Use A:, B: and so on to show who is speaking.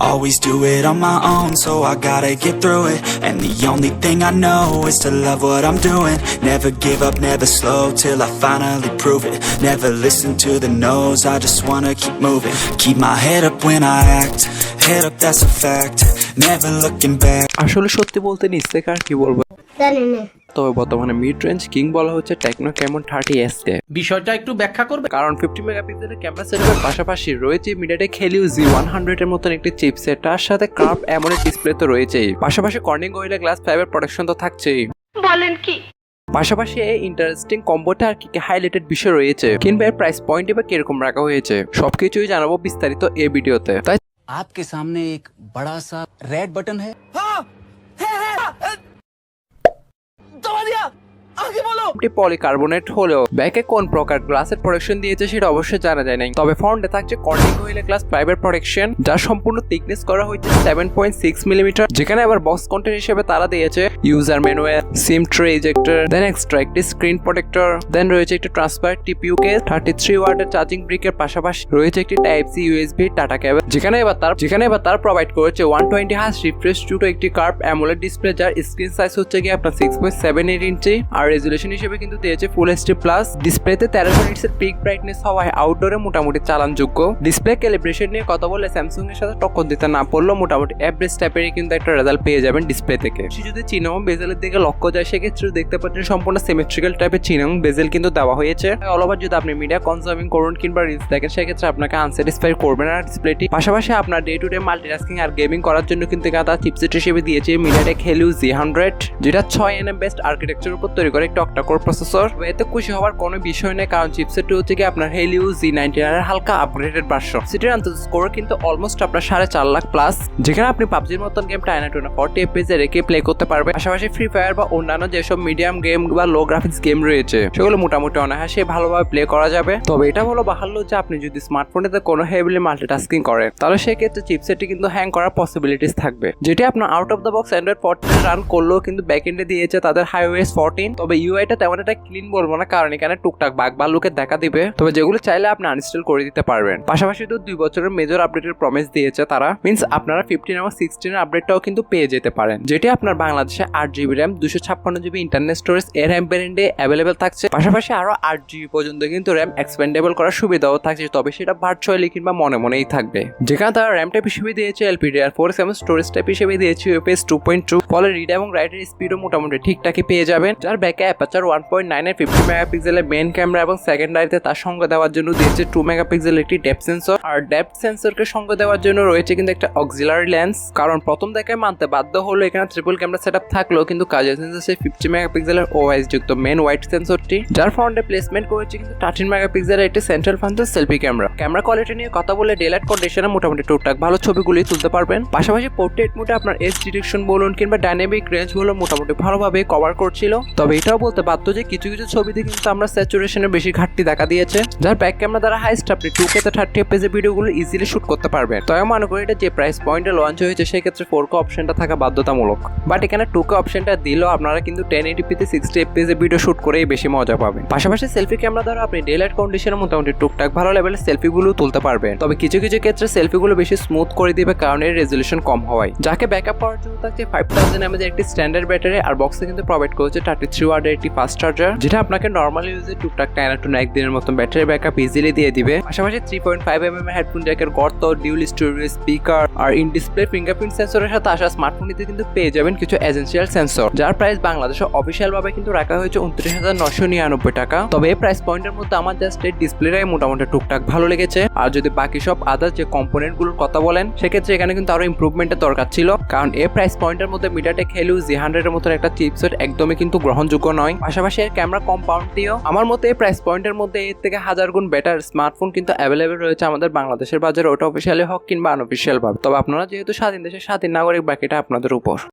A: Always do it on my own, so I gotta get through it. And the only thing I know is to love what I'm doing. Never give up, never slow, till I finally prove it. Never listen to the no's, I just wanna keep moving. Keep my head up when I act, head up, that's a fact. Never looking back.
B: আসলে সত্যি বলতে নিজ থেকে আর কি বলবো, তবে বর্তমানে mid range king বলা হচ্ছে টেকনো ক্যামন 30s কে।
C: বিষয়টা একটু ব্যাখ্যা করবে?
B: কারণ 50 মেগাপিক্সেলের ক্যামেরা সেটআপের পাশাপাশি রয়েছে মিডিয়াটেক হেলিও G100 এর মতন একটি চিপসেট, তার সাথে কার্ভ AMOLED ডিসপ্লে তো রয়েছেই, পাশাপাশি কর্নিং গরিলা গ্লাস 5 এর প্রোটেকশন তো থাকছেই।
D: বলেন কি?
B: পাশাপাশি এই ইন্টারেস্টিং কম্বোতে আর কি হাইলাইটেড বিষয় রয়েছে, কিংবা এর প্রাইস পয়েন্ট বা কিরকম রাখা হয়েছে সবকিছুই জানাবো বিস্তারিত এই ভিডিওতে। তাই
E: आपके सामने एक बड़ा सा रेड बटन है।
B: পলিকার্বনেট হলেও ব্যাকে কোন প্রকার গ্লাসের প্রোটেকশন দিয়েছে সেটা অবশ্যই জানা যায় নাই, তবে ফ্রন্টে থাকছে কর্নিং গরিলা গ্লাস 5 এর প্রোটেকশন, যার সম্পূর্ণ থিকনেস করা হয়েছে 7.6 মিলিমিটার, যেখানে আবার বক্স কন্টেন্ট হিসেবে তারা দিয়েছে user manual, SIM tray ejector, then extra একটি স্ক্রিন প্রোটেক্টর, দেন রয়েছে একটি ট্রান্সপারেন্ট টিপিইউ কেস, 33 ওয়াটের চার্জিং ব্রিকের পাশাপাশি রয়েছে একটি type C USB data cable, যেখানে এবার তারা প্রোভাইড করেছে 120 হার্জ রিফ্রেশ ছোট একটি কার্ভ AMOLED ডিসপ্লে, যার স্ক্রিন সাইজ হচ্ছে কি আপনার 6.78 ইঞ্চি, আর রেজুলেশন হিসেবে কিন্তু দিয়েছে ফুল এইচডি প্লাস। ডিসপ্লেতে 1300 নিটস এর পিক ব্রাইটনেস হওয়ায় আউটডোরে মোটামুটি চালানযোগ্য। ডিসপ্লে ক্যালিব্রেশন নিয়ে কথা বলে স্যামসাং এর সাথে টক্কর দিতে না পারলেও মোটামুটি এভারেজ টাইপেরই কিন্তু একটা রেজাল্ট পেয়ে যাবেন ডিসপ্লে থেকে। যদি চিনামো বেজেলের দিকে লক্ষ্য যায় সেক্ষেত্রে দেখতে পাচ্ছেন সম্পূর্ণ সিমেট্রিক্যাল টাইপের চিনামো বেজেল কিন্তু দেওয়া হয়েছে। অল ওভার যদি আপনি মিডিয়া কনজার্ভিং করুন কিংবা রিলস দেখেন সেক্ষেত্রে আপনাকে আনস্যাটিসফাই করবে না ডিসপ্লেটি। পাশাপাশি আপনার day to day multitasking R gaming করার জন্য কিন্তু তারা চিপসেট হিসেবে দিয়েছে মিডিয়াটেক হেলিও G100, যেটা 6nm বেস্ট আর্কিটেকচারের উপর তৈরি করে একটি অক্টা-কোর প্রসেসর। এতে খুশি হওয়ার কোনো বিষয় নেই, কারণ চিপসেটটি হচ্ছে কি আপনার হেলিও G99 এর হালকা আপগ্রেডেড ভার্সন। সিটির আন্তর্জাতিক স্কোর কিন্তু অলমোস্ট আপনার 4.5 লাখ প্লাস, যেখানে আপনি পাবজির মতন গেম টাইনা 40 FPS এ রেখে প্লে করতে পারবেন। পাশাপাশি ফ্রি ফায়ার বা অন্যান্য যেসব মিডিয়াম গেম বা লো গ্রাফিক্স গেম রয়েছে সেগুলো মোটামুটি অনায়াসে ভালোভাবে প্লে করা যাবে। তবে এটা হলো বাহাল্য যে আপনি যদি স্মার্টফোনেতে কোনো হেভিলি মাল্টিটাস্কিং করেন তাহলে সেক্ষেত্রে চিপসেটটি কিন্তু হ্যাং করার পসিবিলিটিস থাকবে, যেটি আপনার out of the box Android 14 run করলেও কিন্তু ব্যাকএন্ডে দিয়েছে তাদের iOS 14। তবে ইউআইটা তেমন একটা ক্লিন বলবো না, কারণ এখানে টুকটাক বাগ ভাল্লুকের দেখা দিবে, তবে যেগুলো চাইলে আপনি আনইনস্টল করে দিতে পারবেন। পাশাপাশি তো 2 বছরের মেজর আপডেটের প্রমিস দিয়েছে তারা, মিন্স আপনারা 15 এবং 16 আপডেটটাও কিন্তু পেয়ে যেতে পারেন, যেটি আপনার বাংলাদেশে 8GB RAM 256GB internal storage এর র্যাম ভ্যারিয়েন্টে অ্যাভেলেবেল থাকছে। পাশাপাশি আরো 8GB পর্যন্ত কিন্তু র্যাম এক্সপেন্ডেবল করার সুবিধাও থাকছে, তবে সেটা ভার্চুয়ালি কিংবা মনে মনেই থাকবে। যেখানে তারা র্যাম টাইপ হিসেবে দিয়েছে LPDDR4 এবং স্টোরেজ টাইপ হিসেবে দিয়েছে UFS 2.2, ফলে রিড এবং রাইটের স্পিডও মোটামুটি ঠিকঠাকই পেয়ে যাবেন। যার ব্যাকে অ্যাপারচার 1.9 এর 50 মেগাপিক্সেলের মেইন ক্যামেরা এবং সেকেন্ডারিতে তার সঙ্গে দেওয়ার জন্য দিয়েছে 2 মেগাপিক্সেলের একটি ডেপথ সেন্সর, আর ডেপথ সেন্সরকে সঙ্গে দেওয়ার জন্য রয়েছে কিন্তু একটা অক্সিলারি লেন্স। কারণ প্রথম দেখায় মানতে বাধ্য হলো এখানে ট্রিপল ক্যামেরা সেটআপ থাকলেও কিন্তু কাজের সেন্সর সেই 50 মেগাপিক্সেলের OIS যুক্ত মেইন ওয়াইড সেন্সরটি, যার ফ্রন্টে প্লেসমেন্ট করেছে কিন্তু 13 মেগাপিক্সেলের একটি central ফান্টাস selfie camera. Camera quality নিয়ে কথা বলে ডেলাইট কন্ডিশনে মোটামুটি টুকটাক ভালো ছবিগুলি তুলতে পারবেন। পাশাপাশি পোর্ট্রেট মোডে আপনার এজ ডিটেকশন বলুন কিংবা ডাইনামিক রেঞ্জ গুলো মোটামুটি ভালোভাবে কভার করছিল। তবে এটাও বলতে বাধ্য যে কিছু কিছু ছবিতে কিন্তু আমরা স্যাচুরেশনের বেশি ঘাটতি দেখা দিয়েছে, যার ব্যাক ক্যামেরা দ্বারা হাইস্ট আপনি 2K তে 30 FPS এর ভিডিওগুলো ইজিলি শুট করতে পারবেন। তবে মনে করি এটা যে প্রাইস পয়েন্টে লঞ্চ হয়েছে সেক্ষেত্রে 4K অপশনটা থাকা বাধ্যতামূলক, বাট এখানে 2K অপশনটা দিলেও আপনারা কিন্তু 1080p তে 60 FPS এর ভিডিও শুট করেই বেশি মজা পাবেন। পাশাপাশি সেলফি ক্যামেরা দ্বারা আপনি ডেলাইট কন্ডিশনে মোটামুটি টুকটাক ভালো লেভেলের সেলফিগুলো তুলতে পারবেন। তবে কিছু কিছু ক্ষেত্রে সেলফিগুলো বেশি স্মুথ করে দিবে কারণ এর রেজুলেশন কম হওয়ায়। যাকে ব্যাকআপ পাওয়ার জন্য থাকছে 5000 mAh এর একটি স্ট্যান্ডার্ড ব্যাটারি, আর বক্সে কিন্তু প্রোভাইড করেছে 33 ওয়াটের একটি ফাস্ট চার্জার, যেটা আপনাকে নরমাল ইউজে টুকটাক 10 to 9 দিনের মতো ব্যাটারি ব্যাকআপ ইজিলি দিয়ে দিবে। পাশাপাশি 3.5mm হেডফোন জ্যাকের গর্ত, ডিউল স্টোরেজ স্পিকার আর ইন ডিসপ্লে ফিঙ্গারপ্রিন্ট সেন্সরের সাথে আসা স্মার্টফোনটিতে কিন্তু পেয়ে যাবেন কিছু এসেনশিয়াল সেন্সর, যার প্রাইস বাংলাদেশে অফিসিয়াল ভাবে কিন্তু রাখা হয়েছে 29,999 টাকা। তবে এই প্রাইস পয়েন্টের মধ্যে আমার জাস্ট এই ডিসপ্লেটাই মোটামুটি টুকটাক ভালো লেগেছে, আর যদি বাকি সব আদার্স যে কম্পোনেন্ট গুলোর কথা বলেন সেক্ষেত্রে এখানে কিন্তু আরো ইমপ্রুভমেন্টের দরকার ছিল, কারণ এই প্রাইস পয়েন্টের মধ্যে মিডিয়াটেক হেলিও G100 এর মতো একটা চিপসেট একদমই কিন্তু গ্রহণযোগ্য নয়। পাশাপাশি এর ক্যামেরা কম্পাউন্ডটিও আমার মতে এই প্রাইস পয়েন্টের মধ্যে এর থেকে 1000 গুণ বেটার স্মার্টফোন কিন্তু অ্যাভেলেবেল রয়েছে আমাদের বাংলাদেশের বাজারে, ওটা অফিসিয়ালি হোক কিংবা আনঅফিসিয়াল ভাবে। তবে আপনারা যেহেতু স্বাধীন দেশের স্বাধীন নাগরিক, বাকিটা আপনাদের উপর।